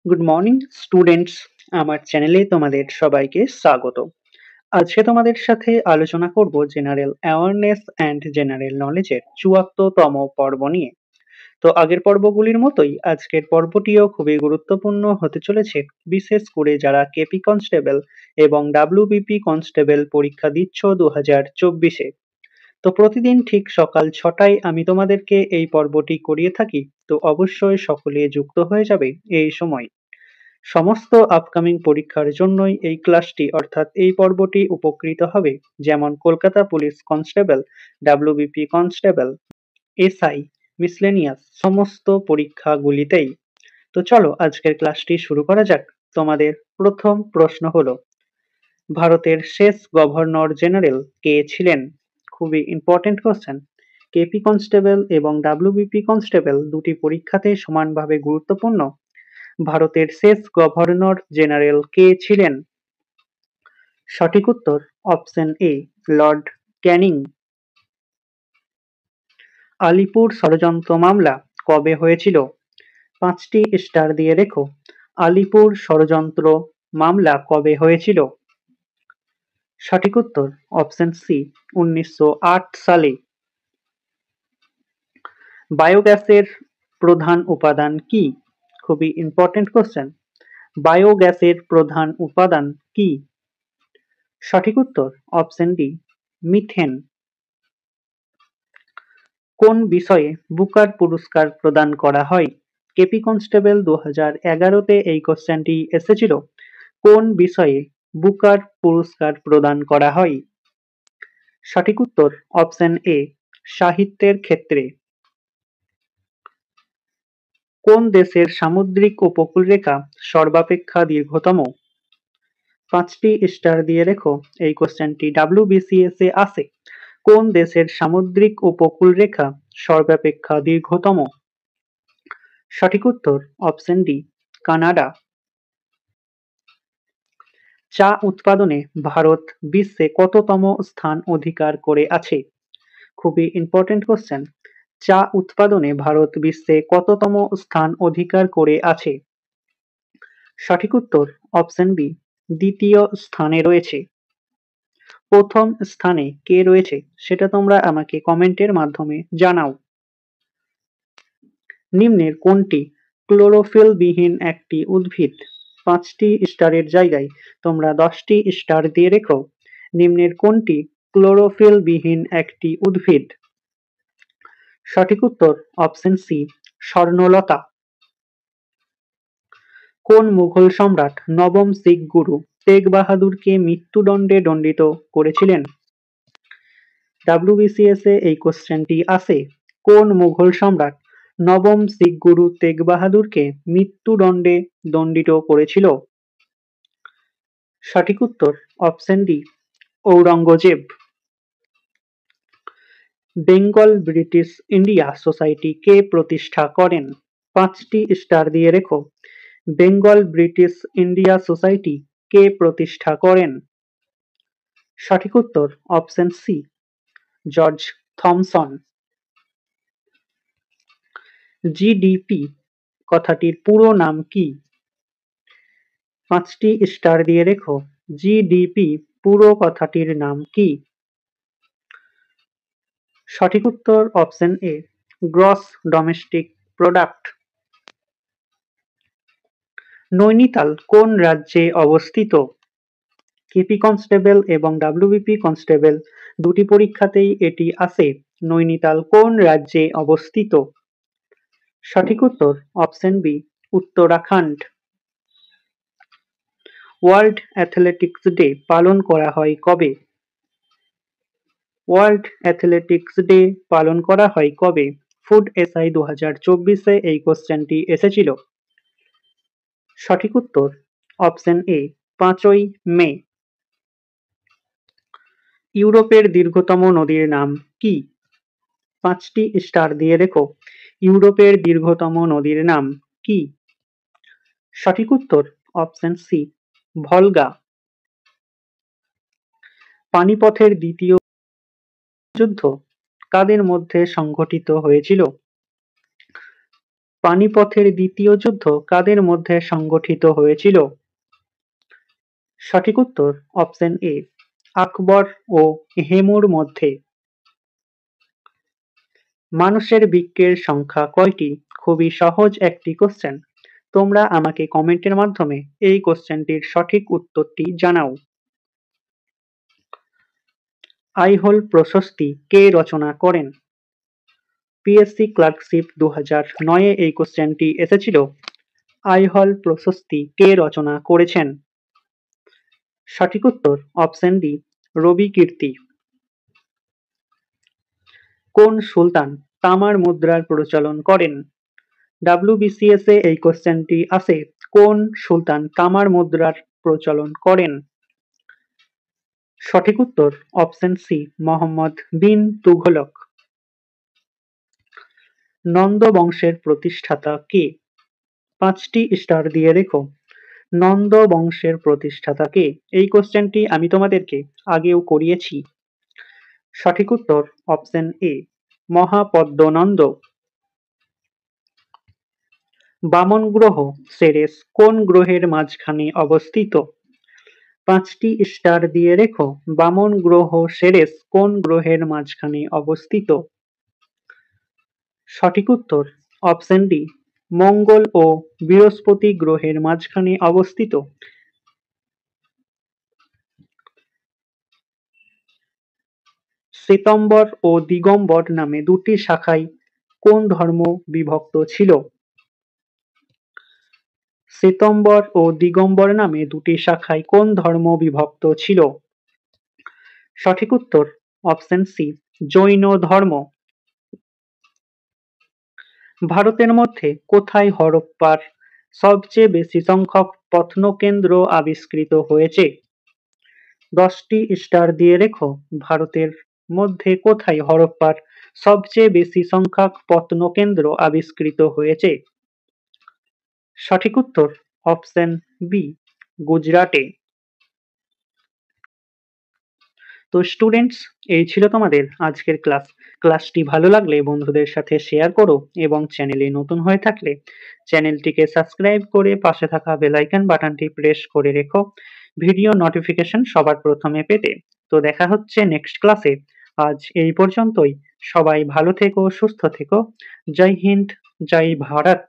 Good morning students, আমার চ্যানেলে তোমাদের সবাইকে স্বাগত। আজকে তোমাদের সাথে আলোচনা করব জেনারেল অ্যাওয়ারনেস অ্যান্ড জেনারেল নলেজের ৭৪তম পর্ব নিয়ে। তো আগের পর্বগুলির মতোই আজকের পর্বটিও খুবই গুরুত্বপূর্ণ হতে চলেছে, বিশেষ করে যারা কেপি কনস্টেবল এবং ডাব্লিউবিপি কনস্টেবল পরীক্ষা দিচ্ছ 2024-এ। তো প্রতিদিন ঠিক সকাল ৬টায় আমি তোমাদেরকে এই পর্বটি করিয়ে থাকি, তো অবশ্যই সকলে যুক্ত হয়ে যাবে এই সময়। সমস্ত আপকামিং পরীক্ষার জন্যই এই ক্লাসটি অর্থাৎ এই পর্বটি উপকৃত হবে, যেমন Kolkata police constable, WBP constable, SI, miscellaneous সমস্ত পরীক্ষাগুলিতেই। তো চলো আজকের ক্লাসটি শুরু করা যাক। তোমাদের প্রথম প্রশ্ন হলো, ভারতের শেষ গভর্নর জেনারেল কে ছিলেন? খুবই ইম্পর্টেন্ট কোশ্চেন। কেপি কনস্টেবল এবং ডাব্লিউবিপি কনস্টেবল দুটি পরীক্ষাতে সমানভাবে গুরুত্বপূর্ণ। ভারতের শেষ গভর্নর জেনারেল কে ছিলেন? সঠিক উত্তর option A, Lord Canning. Alipur ষড়যন্ত্র মামলা কবে হয়েছিল? 5টি স্টার দিয়ে রেখো। আলিপুর ষড়যন্ত্র মামলা কবে হয়েছিল? সঠিক উত্তর অপশন সি, 1908 সালে। বায়োগ্যাসের প্রধান উপাদান কি? খুবই ইম্পর্টেন্ট কোশ্চেন। বায়োগ্যাসের প্রধান উপাদান কি? সঠিক উত্তর অপশন ডি, মিথেন। কোন বিষয়ে বুকার পুরস্কার প্রদান করা হয়? কেপি কনস্টেবল 2011-তে এই কোশ্চেনটি এসেছিল। কোন বিষয়ে বুকার পুরস্কার প্রদান করা হয়? সঠিক উত্তর অপশন এ, সাহিত্যের ক্ষেত্রে। কোন দেশের সামুদ্রিক উপকূলরেখা সর্বাপেক্ষা দীর্ঘতম? 5টি স্টার দিয়ে রেখো, এই কোশ্চেনটি ডাব্লিউবিসিএস এ আসে। কোন দেশের সামুদ্রিক উপকূলরেখা সর্বাপেক্ষা দীর্ঘতম? সঠিক উত্তর অপশন ডি, কানাডা। চা উৎপাদনে ভারত বিশ্বে কততম স্থান অধিকার করে আছে? খুবই ইম্পর্টেন্ট কোশ্চেন। চা উৎপাদনে ভারত বিশ্বে কততম স্থান অধিকার করে আছে? সঠিক উত্তর অপশন বি, দ্বিতীয় স্থানে রয়েছে। প্রথম স্থানে কে রয়েছে সেটা তোমরা আমাকে কমেন্টের মাধ্যমে জানাও। নিম্নের কোনটি ক্লোরোফিল বিহীন একটি উদ্ভিদ? 5টি স্টারের জায়গায় তোমরা 10টি স্টার দিয়ে রেখো। নিম্নের কোনটি ক্লোরোফিল বিহীন একটি উদ্ভিদ? সঠিক উত্তর অপশন সি, স্বর্ণলতা। কোন মুঘল সম্রাট নবম শিখ গুরু তেগ বাহাদুরকে মৃত্যুদণ্ডে দণ্ডিত করেছিলেন? ডাব্লিউবিসিএস এ এই কোশ্চেনটি আসে। কোন মুঘল সম্রাট নবম শিখ গুরু তেগ বাহাদুরকে মৃত্যুদণ্ডে দণ্ডিত করেছিল? সঠিক উত্তর option D, Aurangzeb. Bengal British India society কে প্রতিষ্ঠা করেন? 5টি স্টার দিয়ে রেখো। বেঙ্গল ব্রিটিশ ইন্ডিয়া সোসাইটি কে প্রতিষ্ঠা করেন? সঠিক উত্তর option C, George Thomson. GDP কথাটির পুরো নাম কি? 5টি স্টার দিয়ে রেখো। জিডিপি পুরো কথাটির নাম কি? সঠিক উত্তর অপশন এ, গ্রস ডোমেস্টিক প্রোডাক্ট। নৈনিতাল কোন রাজ্যে অবস্থিত? কেপি কনস্টেবল এবং ডাব্লিউবিপি কনস্টেবল দুটি পরীক্ষাতেই এটি আসে। নৈনিতাল কোন রাজ্যে অবস্থিত? সঠিক উত্তর option B, Uttarakhand. World athletics day পালন করা হয় কবে? ওয়ার্ল্ড অ্যাথলেটিক্স ডে পালন করা হয় কবে? ফুড এসআই 2024-এ এই কোশ্চেনটি এসেছিল। সঠিক উত্তর অপশন এ, 5ই মে। ইউরোপের দীর্ঘতম নদীর নাম কি? 5টি স্টার দিয়ে রেখো। ইউরোপের দীর্ঘতম নদীর নাম কি? সঠিক উত্তর অপশন সি, ভলগা। পানিপথের দ্বিতীয় যুদ্ধ কাদের মধ্যে সংঘটিত হয়েছিল? পানিপথের দ্বিতীয় যুদ্ধ কাদের মধ্যে সংগঠিত হয়েছিল? সঠিক উত্তর অপশন এ, আকবর ও হেমুর মধ্যে। মানুষের বৃক্কের সংখ্যা কয়টি? খুবই সহজ একটি কোশ্চেন। তোমরা আমাকে কমেন্টের মাধ্যমে এই কোশ্চেনটির সঠিক উত্তরটি জানাও। আইহোল প্রশস্তি কে রচনা করেন? পিএসসি ক্লার্কশিপ 2009-এ এই কোশ্চেনটি এসেছিল। আইহল প্রশস্তি কে রচনা করেছেন? সঠিক উত্তর অপশন ডি, রবি কীর্তি। কোন সুলতান তামার মুদ্রার প্রচলন করেন? WBCS-এ এই কোশ্চেনটি আসে। কোন সুলতান তামার মুদ্রার প্রচলন করেন? সঠিক উত্তর অপশন সি, মোহাম্মদ বিন তুঘলক। নন্দ বংশের প্রতিষ্ঠাতা কে? 5টি স্টার দিয়ে রেখো। নন্দ বংশের প্রতিষ্ঠাতা কে? এই কোশ্চেনটি আমি তোমাদেরকে আগেও করিয়েছি। সঠিক উত্তর অপশন এ, মহাপদ্মনন্দ। বামন গ্রহ সেরেস কোন গ্রহের মাঝখানে অবস্থিত? 5টি স্টার দিয়ে রেখো। বামন গ্রহ সেরেস কোন গ্রহের মাঝখানে অবস্থিত? সঠিক উত্তর অপশন ডি, মঙ্গল ও বৃহস্পতি গ্রহের মাঝখানে অবস্থিত। শ্বেতাম্বর ও দিগম্বর নামে দুটি শাখায় কোন ধর্ম বিভক্ত ছিল? শ্বেতাম্বর ও দিগম্বর নামে দুটি শাখায় কোন ধর্ম বিভক্ত ছিল? সঠিক উত্তর অপশন সি, জৈন ধর্ম। ভারতের মধ্যে কোথায় হরপ্পার সবচেয়ে বেশি সংখ্যক প্রত্নকেন্দ্র আবিষ্কৃত হয়েছে? 10টি স্টার দিয়ে রেখো। ভারতের মধ্যে কোথায় হরপ্পার সবচেয়ে বেশি সংখ্যক প্রত্নকেন্দ্র আবিষ্কৃত হয়েছে? সঠিক উত্তর অপশন বি, গুজরাটে। তো স্টুডেন্টস, এই ছিল তোমাদের আজকের ক্লাস। ক্লাসটি ভালো লাগলে বন্ধুদের সাথে শেয়ার করো এবং চ্যানেলে নতুন হয়ে থাকলে চ্যানেলটিকে সাবস্ক্রাইব করে পাশে থাকা বেল আইকন বাটনটি প্রেস করে রেখো ভিডিও নোটিফিকেশন সবার প্রথমে পেতে। তো দেখা হচ্ছে নেক্সট ক্লাসে। আজ এই পর্যন্তই। সবাই ভালো থেকো, সুস্থ থেকো। জয় হিন্দ, জয় ভারত।